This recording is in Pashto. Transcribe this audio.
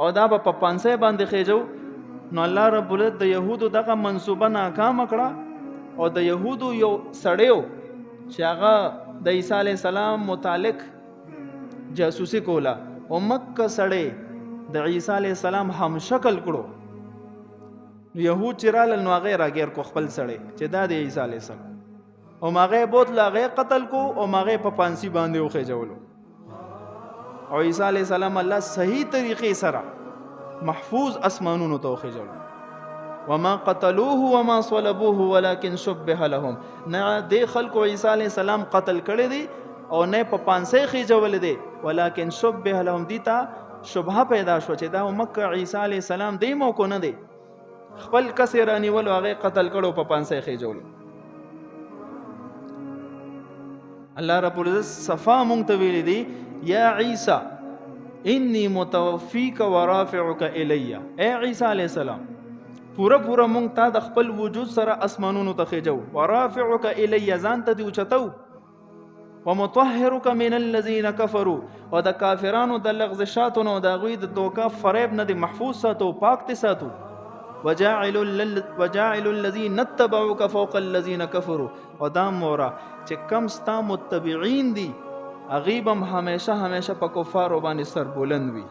او دا به په پانسه باندې خېجو. نو الله رب العزت د يهودو دغه منصوبه ناکام کړه او د يهودو یو سړیو چې هغه د عیسی علی السلام متعلق جاسوسي کوله او مکه سړی د عیسی علی السلام هم شکل کړو. يهود چې رال نو هغه راګیر کو خپل سړی چې دا د عیسی علی السلام او ماغه بوت لاغه قتل کو او ماغه په پانسی باندې وخېجولو. او عیسی علی السلام الله صحیح طریقې سره محفوظ اسمانونو ته وخېجولو. وما قتلوه وما صلبوه ولكن شبه لهم. نه د خلکو عیسی علی السلام قتل کړي دي او نه په پانسی خېجول دي، ولكن شبه لهم. دیتا شبهه پیدا شو چې دا مکه عیسی علی السلام دی مو کو نه دی، خپل کسرانی ول هغه قتل کړو په پانسی خېجول. الله رب العزت صفا مونږ ته ویل دي یا عیسی انی متوفیک ورافعک الی. اے عیسی علیہ السلام پورا مونږ ته د خپل وجود سره اسمانونو ته خېجو، ورافعک الی ځان ته دی اوچتو، ومطهرک من الذین کفروا او د کافرانو د لغزشاتو نو د غوی د دوکا فریب نه دی محفوظ ساتو، پاک تی ساتو. وجاعل الذين اتبعوك فوق الذين كفروا. او دا مورا چې کم ستا متبعین دي اغیبم همیشه په کفارو باندې سر بلند وي.